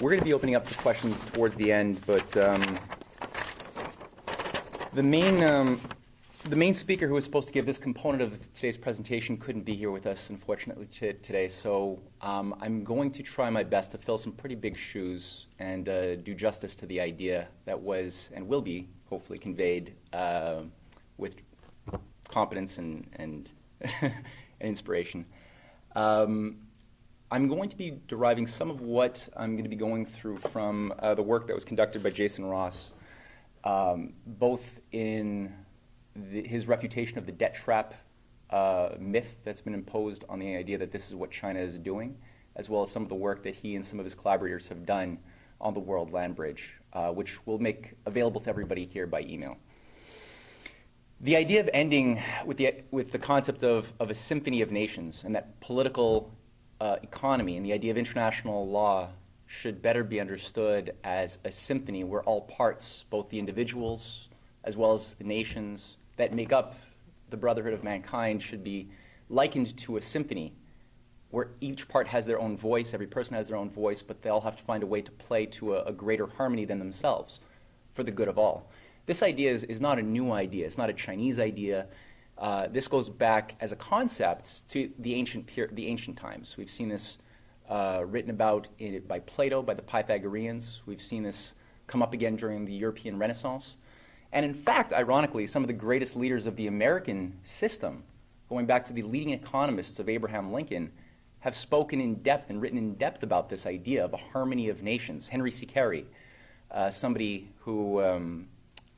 We're going to be opening up for questions towards the end, but the main speaker who was supposed to give this component of today's presentation couldn't be here with us, unfortunately, today. So I'm going to try my best to fill some pretty big shoes and do justice to the idea that was and will be hopefully conveyed with competence and inspiration. I'm going to be deriving some of what I'm going to be going through from the work that was conducted by Jason Ross, both in his refutation of the debt trap myth that's been imposed on the idea that this is what China is doing, as well as some of the work that he and some of his collaborators have done on the World Land Bridge, which we'll make available to everybody here by email. The idea of ending with the concept of a symphony of nations and that political economy and the idea of international law should better be understood as a symphony where all parts, both the individuals as well as the nations that make up the brotherhood of mankind, should be likened to a symphony where each part has their own voice, every person has their own voice, but they all have to find a way to play to a greater harmony than themselves for the good of all. This idea is not a new idea. It's not a Chinese idea. This goes back as a concept to the ancient times. We've seen this written about by Plato, by the Pythagoreans. We've seen this come up again during the European Renaissance. And in fact, ironically, some of the greatest leaders of the American system, going back to the leading economists of Abraham Lincoln, have spoken in depth and written in depth about this idea of a harmony of nations. Henry C. Carey, somebody who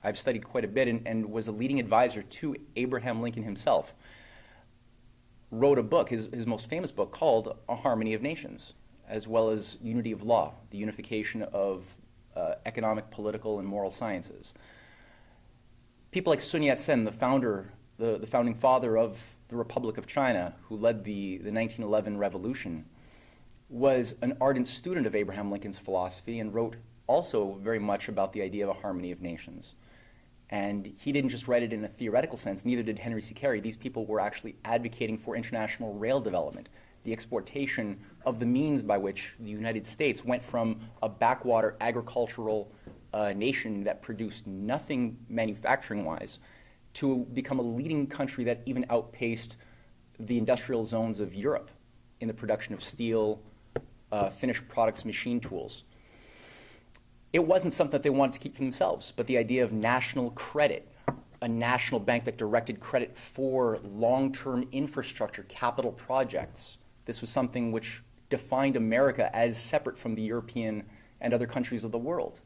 I've studied quite a bit and was a leading advisor to Abraham Lincoln himself, wrote a book, his most famous book, called A Harmony of Nations, as well as Unity of Law, the unification of economic, political, and moral sciences. People like Sun Yat-sen, the founding father of the Republic of China, who led the 1911 revolution, was an ardent student of Abraham Lincoln's philosophy and wrote also very much about the idea of a harmony of nations. And he didn't just write it in a theoretical sense, neither did Henry C. Carey. These people were actually advocating for international rail development, the exportation of the means by which the United States went from a backwater agricultural nation that produced nothing manufacturing-wise to become a leading country that even outpaced the industrial zones of Europe in the production of steel, finished products, machine tools. It wasn't something that they wanted to keep for themselves, but the idea of national credit, a national bank that directed credit for long-term infrastructure, capital projects. This was something which defined America as separate from the European and other countries of the world.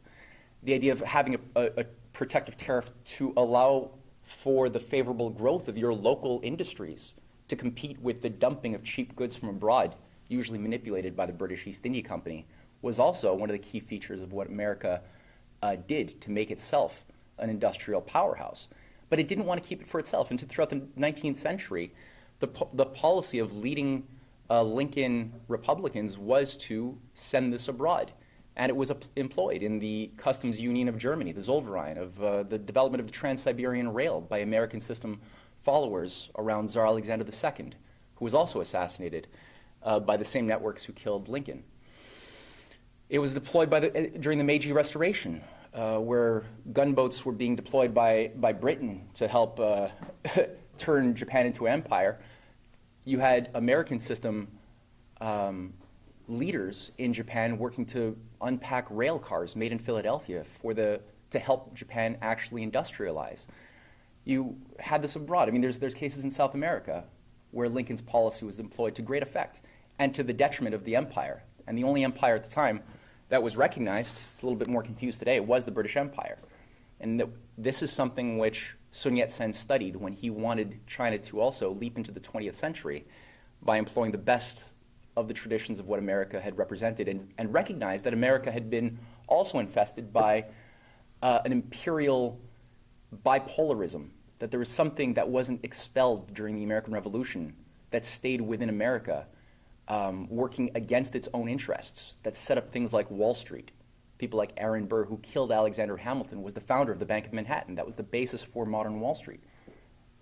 The idea of having a protective tariff to allow for the favorable growth of your local industries to compete with the dumping of cheap goods from abroad, usually manipulated by the British East India Company, was also one of the key features of what America did to make itself an industrial powerhouse. But it didn't want to keep it for itself. And throughout the 19th century, the policy of leading Lincoln Republicans was to send this abroad. And it was employed in the Customs Union of Germany, the Zollverein, of the development of the Trans-Siberian Rail by American system followers around Tsar Alexander II, who was also assassinated by the same networks who killed Lincoln. It was deployed during the Meiji Restoration, where gunboats were being deployed by Britain to help turn Japan into an empire. You had American system leaders in Japan working to unpack rail cars made in Philadelphia to help Japan actually industrialize. You had this abroad. I mean, there's cases in South America where Lincoln's policy was employed to great effect and to the detriment of the empire. And the only empire at the time that was recognized, it's a little bit more confused today, was the British Empire. And this is something which Sun Yat-sen studied when he wanted China to also leap into the 20th century by employing the best of the traditions of what America had represented and recognized that America had been also infested by an imperial bipolarism, that there was something that wasn't expelled during the American Revolution that stayed within America, working against its own interests, that set up things like Wall Street. People like Aaron Burr, who killed Alexander Hamilton, was the founder of the Bank of Manhattan. That was the basis for modern Wall Street.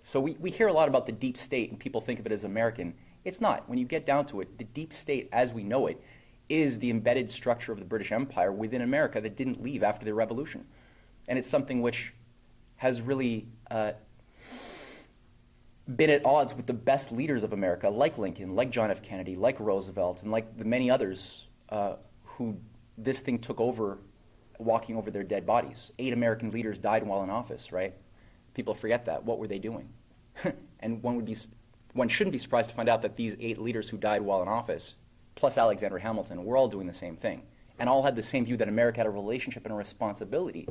So we hear a lot about the deep state, and people think of it as American. It's not. When you get down to it, the deep state as we know it is the embedded structure of the British Empire within America that didn't leave after the Revolution. And it's something which has really been at odds with the best leaders of America, like Lincoln, like John F. Kennedy, like Roosevelt, and like the many others who this thing took over, walking over their dead bodies. 8 American leaders died while in office, right? People forget that. What were they doing? And one shouldn't be surprised to find out that these 8 leaders who died while in office, plus Alexander Hamilton, were all doing the same thing, and all had the same view that America had a relationship and a responsibility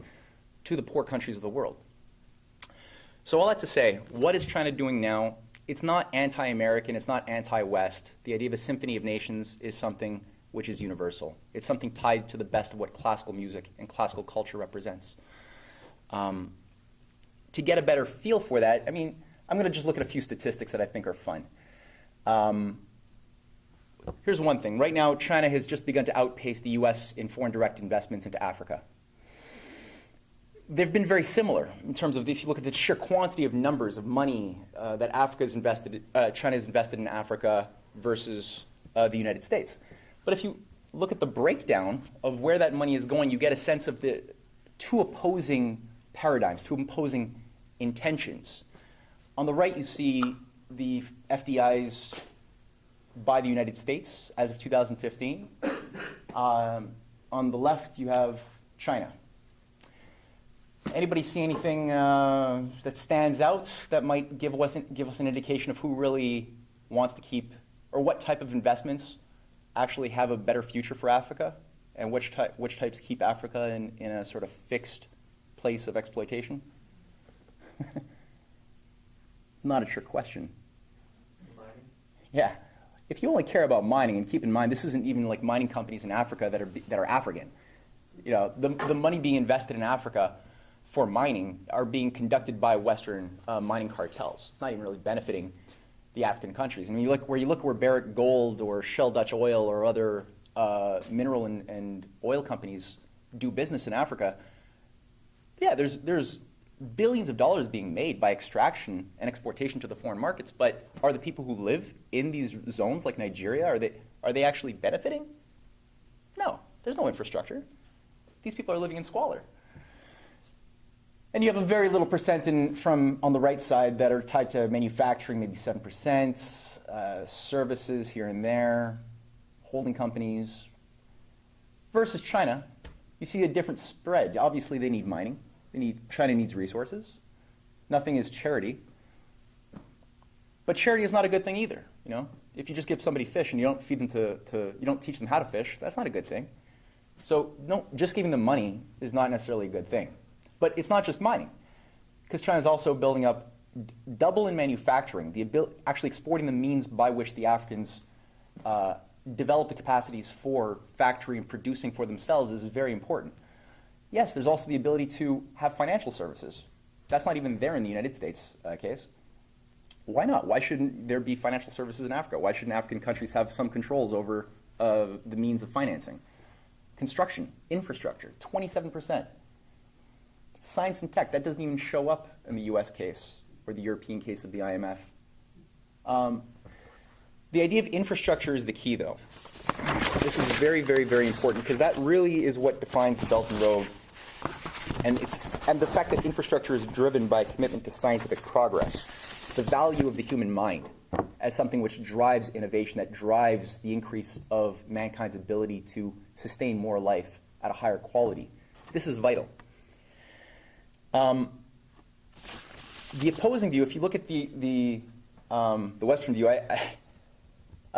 to the poor countries of the world. So all that to say, what is China doing now? It's not anti-American, it's not anti-West. The idea of a symphony of nations is something which is universal. It's something tied to the best of what classical music and classical culture represents. To get a better feel for that, I mean, I'm going to just look at a few statistics that I think are fun. Here's one thing. Right now, China has just begun to outpace the US in foreign direct investments into Africa. They've been very similar in terms of, if you look at the sheer quantity of numbers of money that China has invested in Africa versus the United States. But if you look at the breakdown of where that money is going, you get a sense of the 2 opposing paradigms, 2 opposing intentions. On the right, you see the FDIs by the United States as of 2015. On the left, you have China. Anybody see anything that stands out that might give us an indication of who really wants to keep, or what type of investments actually have a better future for Africa, and which types keep Africa in a sort of fixed place of exploitation? Not a trick question. Mining. Yeah. If you only care about mining, and keep in mind, this isn't even like mining companies in Africa that are African. You know, the money being invested in Africa for mining are being conducted by Western mining cartels. It's not even really benefiting the African countries. I mean, you look where Barrick Gold or Shell Dutch Oil or other mineral and oil companies do business in Africa. Yeah, there's billions of dollars being made by extraction and exportation to the foreign markets, but are the people who live in these zones like Nigeria, are they actually benefiting? No, there's no infrastructure. These people are living in squalor. And you have a very little percent on the right side that are tied to manufacturing, maybe 7%, services here and there, holding companies. Versus China, you see a different spread. Obviously, they need mining. China needs resources. Nothing is charity. But charity is not a good thing either. You know, if you just give somebody fish and you don't feed them you don't teach them how to fish, that's not a good thing. So just giving them money is not necessarily a good thing. But it's not just mining, because China is also building up double in manufacturing, actually exporting the means by which the Africans develop the capacities for factory and producing for themselves is very important. Yes, there's also the ability to have financial services. That's not even there in the United States case. Why not? Why shouldn't there be financial services in Africa? Why shouldn't African countries have some controls over the means of financing? Construction, infrastructure, 27%. Science and tech, that doesn't even show up in the US case or the European case of the IMF. The idea of infrastructure is the key, though. This is very, very, very important, because that really is what defines the Belt and Road. And the fact that infrastructure is driven by commitment to scientific progress, the value of the human mind as something which drives innovation, that drives the increase of mankind's ability to sustain more life at a higher quality. This is vital. The opposing view, if you look at the Western view, I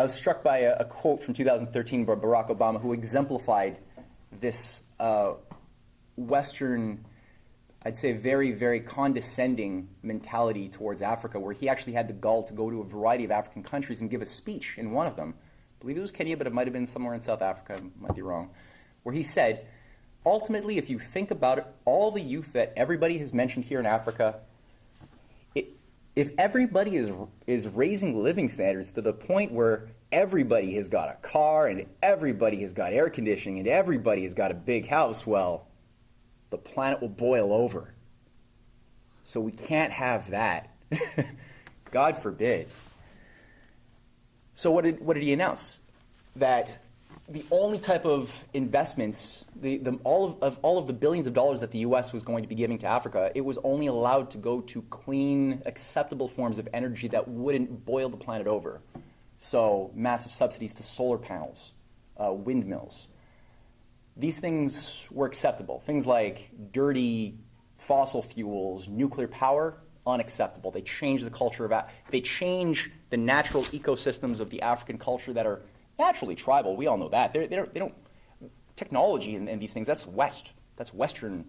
was struck by a quote from 2013 by Barack Obama, who exemplified this Western, I'd say, very, very condescending mentality towards Africa, where he actually had the gall to go to a variety of African countries and give a speech in one of them. I believe it was Kenya, but it might have been somewhere in South Africa. I might be wrong. Where he said, ultimately, if you think about it, all the youth that everybody has mentioned here in Africa, if everybody is raising living standards to the point where everybody has got a car and everybody has got air conditioning and everybody has got a big house, well, the planet will boil over. So we can't have that. God forbid. So what did he announce? That the only type of investments, all of the billions of dollars that the U.S. was going to be giving to Africa, it was only allowed to go to clean, acceptable forms of energy that wouldn't boil the planet over. So massive subsidies to solar panels, windmills. These things were acceptable. Things like dirty fossil fuels, nuclear power, unacceptable. They change the culture of, they change the natural ecosystems of the African culture that are naturally tribal. We all know that. They don't technology and these things, that's Western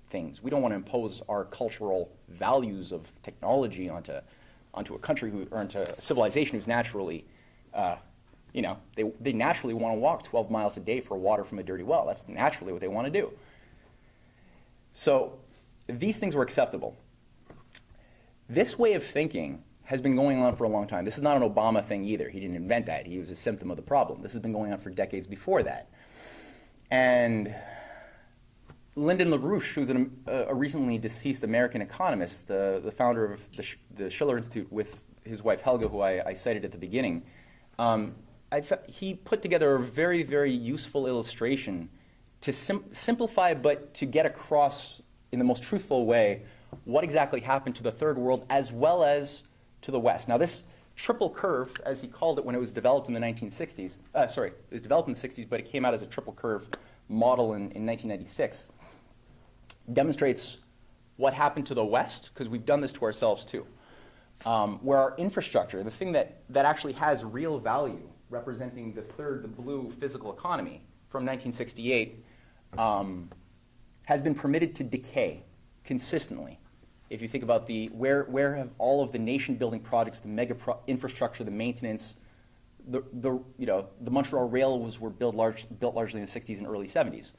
things. We don't want to impose our cultural values of technology onto a country or onto a civilization who's naturally, they naturally want to walk 12 miles a day for water from a dirty well. That's naturally what they want to do. So these things were acceptable. This way of thinking has been going on for a long time. This is not an Obama thing either. He didn't invent that. He was a symptom of the problem. This has been going on for decades before that. And Lyndon LaRouche, who's a recently deceased American economist, the founder of the Schiller Institute with his wife Helga, who I cited at the beginning, he put together a very, very useful illustration to simplify, but to get across in the most truthful way what exactly happened to the third world as well as to the West. Now, this triple curve, as he called it when it was developed in the 1960s, it was developed in the 60s, but it came out as a triple curve model in 1996, demonstrates what happened to the West, because we've done this to ourselves too, where our infrastructure, the thing that actually has real value, representing the blue physical economy from 1968, has been permitted to decay consistently. If you think about where have all of the nation-building projects, the mega infrastructure, the maintenance, the Montreal railways were built largely in the 60s and early 70s.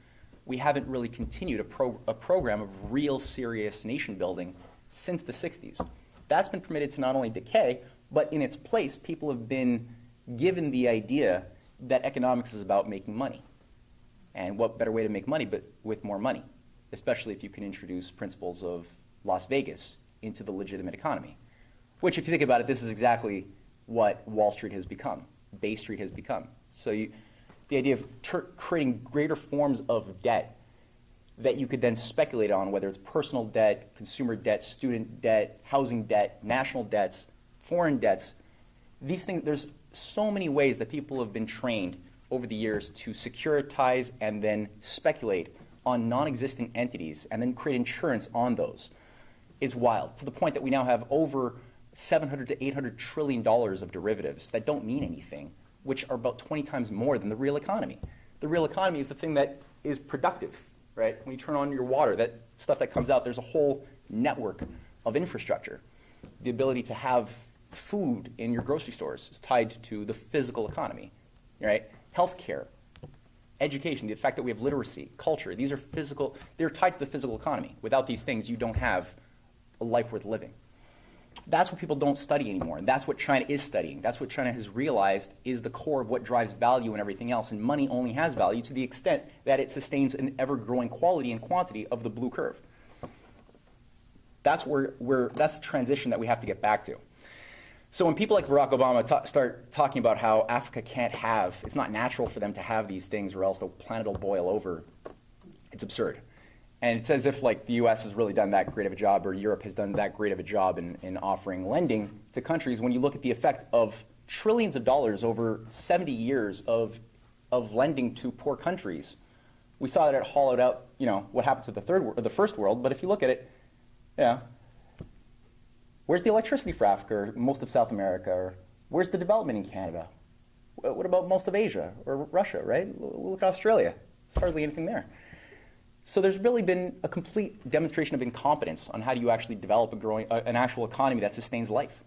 We haven't really continued a program of real serious nation-building since the 60s. That's been permitted to not only decay, but in its place, people have been given the idea that economics is about making money. And what better way to make money but with more money, especially if you can introduce principles of Las Vegas into the legitimate economy, which, if you think about it, this is exactly what Wall Street has become, Bay Street has become. So the idea of creating greater forms of debt that you could then speculate on, whether it's personal debt, consumer debt, student debt, housing debt, national debts, foreign debts, these things, there's so many ways that people have been trained over the years to securitize and then speculate on non-existing entities and then create insurance on those. Is wild, to the point that we now have over $700 to $800 trillion of derivatives that don't mean anything, which are about 20 times more than the real economy. The real economy is the thing that is productive, right? When you turn on your water, that stuff that comes out, there's a whole network of infrastructure. The ability to have food in your grocery stores is tied to the physical economy, right? Healthcare, education, the fact that we have literacy, culture, these are physical, they're tied to the physical economy. Without these things, you don't have a life worth living. That's what people don't study anymore, and that's what China is studying. That's what China has realized is the core of what drives value and everything else, and money only has value to the extent that it sustains an ever-growing quality and quantity of the blue curve. That's that's the transition that we have to get back to. So when people like Barack Obama start talking about how Africa can't have, it's not natural for them to have these things or else the planet will boil over, it's absurd. And it's as if like the US has really done that great of a job, or Europe has done that great of a job in offering lending to countries, when you look at the effect of trillions of dollars over 70 years of lending to poor countries. We saw that it hollowed out, what happened to the first world, but if you look at it, where's the electricity for Africa or most of South America? Or where's the development in Canada? What about most of Asia or Russia, right? Look at Australia. There's hardly anything there. So there's really been a complete demonstration of incompetence on how do you actually develop an actual economy that sustains life.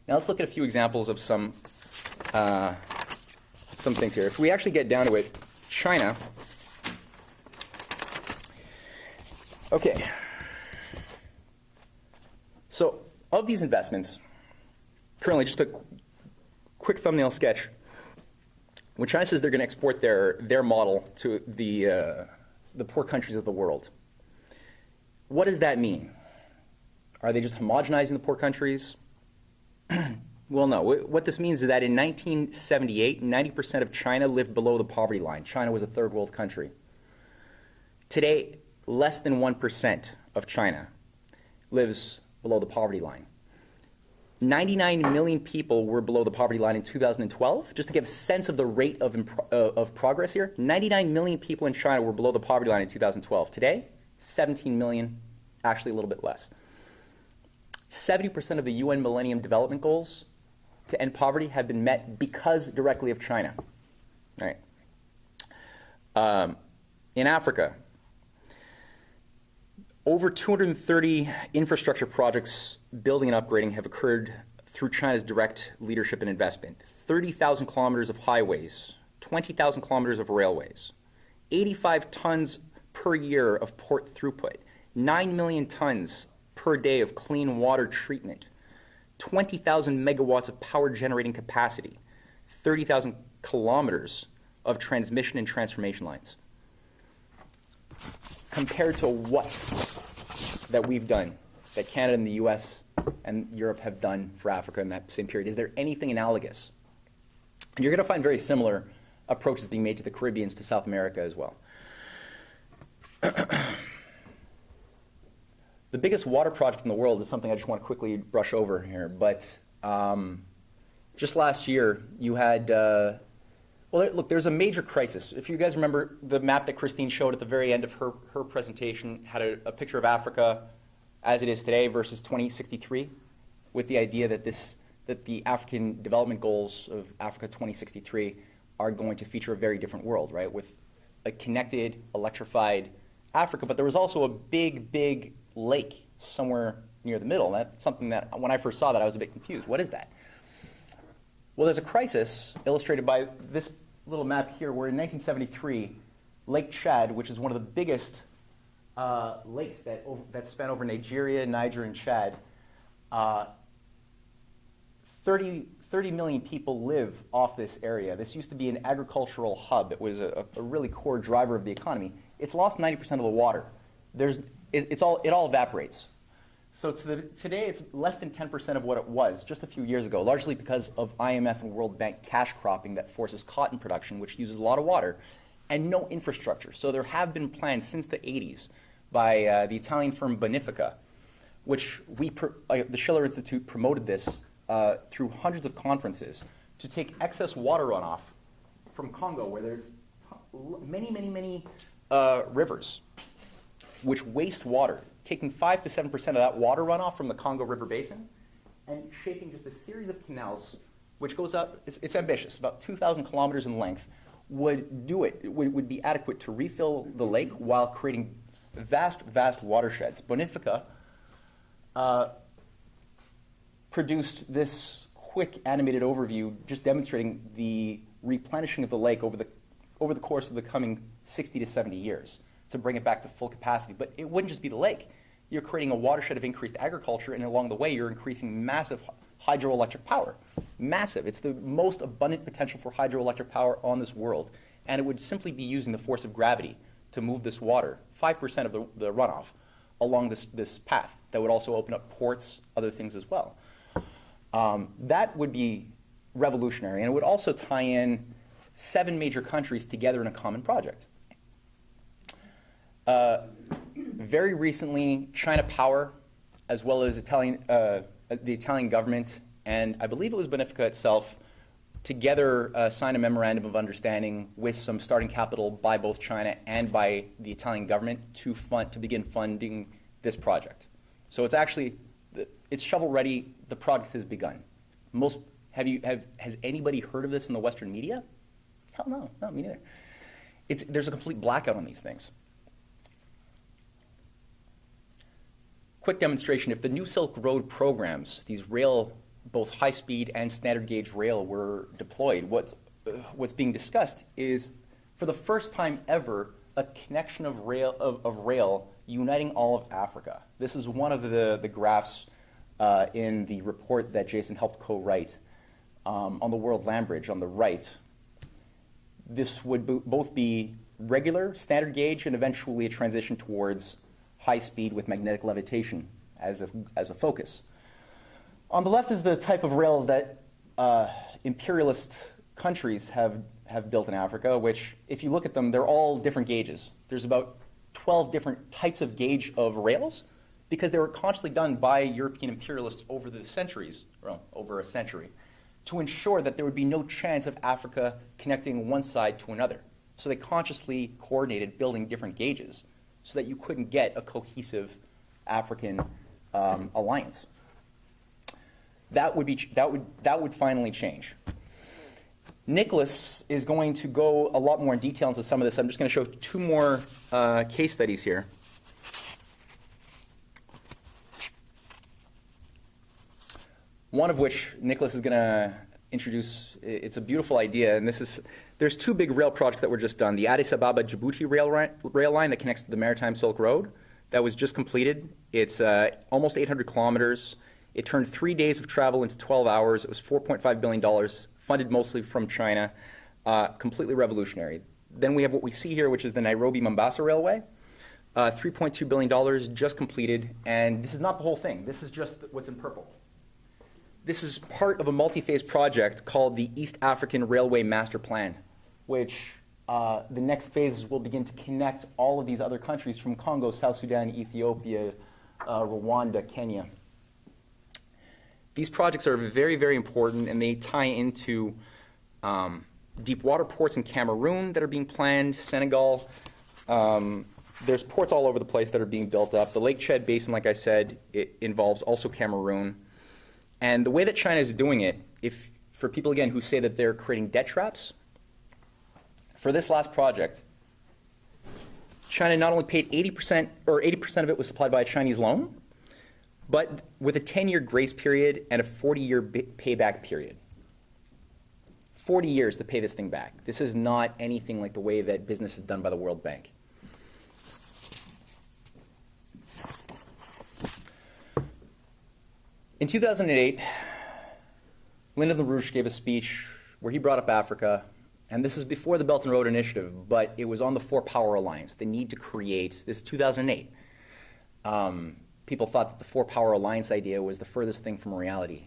Now let's look at a few examples of some things here. If we actually get down to it, China. Okay. So of these investments, currently just a quick thumbnail sketch. When China says they're going to export their model to the poor countries of the world, what does that mean? Are they just homogenizing the poor countries? Well, no. What this means is that in 1978, 90% of China lived below the poverty line. China was a third world country. Today, less than 1% of China lives below the poverty line. 99 million people were below the poverty line in 2012. Just to give a sense of the rate of progress here, 99 million people in China were below the poverty line in 2012. Today, 17 million, actually a little bit less. 70% of the UN Millennium Development Goals to end poverty have been met because directly of China. Right. In Africa, over 230 infrastructure projects, building and upgrading, have occurred through China's direct leadership and investment. 30,000 kilometers of highways, 20,000 kilometers of railways, 85 tons per year of port throughput, 9 million tons per day of clean water treatment, 20,000 megawatts of power generating capacity, 30,000 kilometers of transmission and transformation lines. Compared to what that we've done, that Canada and the US and Europe have done for Africa in that same period, is there anything analogous? And you're going to find very similar approaches being made to the Caribbean, to South America as well. The biggest water project in the world is something I just want to quickly brush over here, but just last year you had well, look, there's a major crisis. If you guys remember the map that Christine showed at the very end of her presentation, had a picture of Africa as it is today versus 2063, with the idea that the African development goals of Africa 2063 are going to feature a very different world, right? With a connected, electrified Africa, but there was also a big, big lake somewhere near the middle. That's something that, when I first saw that, I was a bit confused. What is that? Well, there's a crisis illustrated by this little map here, where in 1973, Lake Chad, which is one of the biggest lakes that span over Nigeria, Niger, and Chad, 30 million people live off this area. This used to be an agricultural hub. It was a really core driver of the economy. It's lost 90% of the water. It all evaporates. So today, it's less than 10% of what it was just a few years ago, largely because of IMF and World Bank cash cropping that forces cotton production, which uses a lot of water, and no infrastructure. So there have been plans since the 80s by the Italian firm Bonifica, which the Schiller Institute promoted this through hundreds of conferences, to take excess water runoff from Congo, where there's many rivers which waste water, taking 5 to 7% of that water runoff from the Congo River Basin and shaping just a series of canals which goes up, it's ambitious, about 2,000 kilometers in length, would be adequate to refill the lake while creating vast watersheds. Bonifica produced this quick animated overview just demonstrating the replenishing of the lake over the course of the coming 60 to 70 years to bring it back to full capacity. But it wouldn't just be the lake. You're creating a watershed of increased agriculture, and along the way you're increasing massive hydroelectric power. Massive. It's the most abundant potential for hydroelectric power on this world. And it would simply be using the force of gravity to move this water, 5% of the runoff, along this path. That would also open up ports, other things as well. That would be revolutionary, and it would also tie in 7 major countries together in a common project. Very recently, China Power, as well as the Italian government, and I believe it was Bonifica itself, together signed a memorandum of understanding with some starting capital by both China and by the Italian government to begin funding this project. So it's actually, it's shovel ready. The project has begun. Has anybody heard of this in the Western media? Hell no, not me neither. There's a complete blackout on these things. Quick demonstration, if the New Silk Road programs, these rail, both high-speed and standard gauge rail, were deployed, what's being discussed is, for the first time ever, a connection of rail uniting all of Africa. This is one of the graphs in the report that Jason helped co-write on the World Land Bridge on the right. This would both be regular, standard gauge, and eventually a transition towards high speed with magnetic levitation as a focus. On the left is the type of rails that imperialist countries have built in Africa, which, if you look at them, they're all different gauges. There's about 12 different types of gauge of rails because they were consciously done by European imperialists over the centuries, well, over a century, to ensure that there would be no chance of Africa connecting one side to another. So they consciously coordinated building different gauges so that you couldn't get a cohesive African alliance. That would finally change. Nicholas is going to go a lot more in detail into some of this. I'm just going to show two more case studies here. One of which Nicholas is going to introduce. It's a beautiful idea, and there's two big rail projects that were just done. The Addis Ababa-Djibouti rail line that connects to the Maritime Silk Road, that was just completed. It's almost 800 kilometers. It turned 3 days of travel into 12 hours. It was $4.5 billion, funded mostly from China, completely revolutionary. Then we have what we see here, which is the Nairobi-Mombasa Railway, $3.2 billion, just completed. And this is not the whole thing. This is just what's in purple. This is part of a multi-phase project called the East African Railway Master Plan, which the next phases will begin to connect all of these other countries from Congo, South Sudan, Ethiopia, Rwanda, Kenya. These projects are very, very important, and they tie into deep water ports in Cameroon that are being planned, Senegal. There's ports all over the place that are being built up. The Lake Chad Basin, like I said, it involves also Cameroon. And the way that China is doing it, for people, again, who say that they're creating debt traps, for this last project, China not only paid 80%, or 80% of it was supplied by a Chinese loan, but with a 10-year grace period and a 40-year payback period. 40 years to pay this thing back. This is not anything like the way that business is done by the World Bank. In 2008, Lyndon LaRouche gave a speech where he brought up Africa, and this is before the Belt and Road Initiative, but it was on the Four-Power Alliance, the need to create, this is 2008. People thought that the Four-Power Alliance idea was the furthest thing from reality.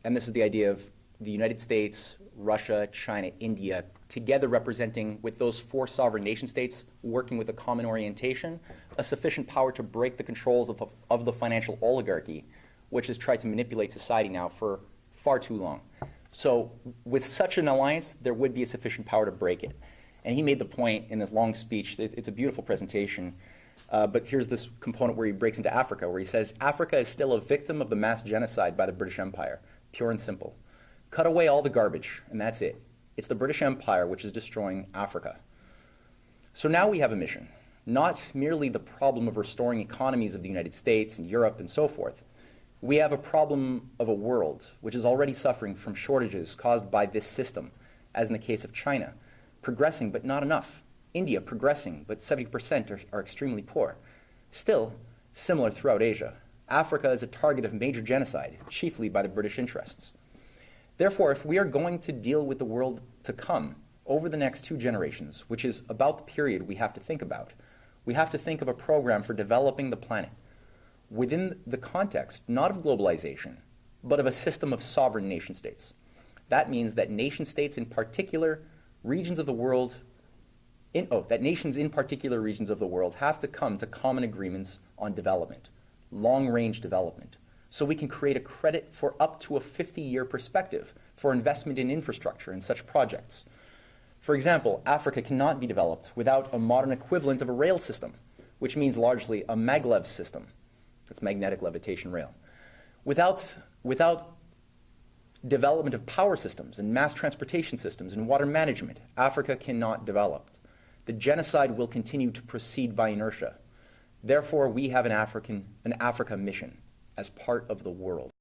And this is the idea of the United States, Russia, China, India, together representing, with those four sovereign nation states, working with a common orientation, a sufficient power to break the controls of the financial oligarchy, which has tried to manipulate society now for far too long. So with such an alliance, there would be a sufficient power to break it. And he made the point in this long speech. It's a beautiful presentation. But here's this component where he breaks into Africa, where he says, Africa is still a victim of the mass genocide by the British Empire, pure and simple. Cut away all the garbage, and that's it. It's the British Empire which is destroying Africa. So now we have a mission, not merely the problem of restoring economies of the United States and Europe and so forth. We have a problem of a world which is already suffering from shortages caused by this system, as in the case of China, progressing but not enough. India progressing, but 70% are extremely poor. Still, similar throughout Asia. Africa is a target of major genocide, chiefly by the British interests. Therefore, if we are going to deal with the world to come over the next 2 generations, which is about the period we have to think about, we have to think of a program for developing the planet within the context, not of globalization, but of a system of sovereign nation states. That means that nation states in particular regions of the world, that nations in particular regions of the world have to come to common agreements on development, long-range development, so we can create a credit for up to a 50-year perspective for investment in infrastructure and such projects. For example, Africa cannot be developed without a modern equivalent of a rail system, which means largely a maglev system. That's magnetic levitation rail. Without development of power systems and mass transportation systems and water management, Africa cannot develop. The genocide will continue to proceed by inertia. Therefore, we have an Africa mission as part of the world.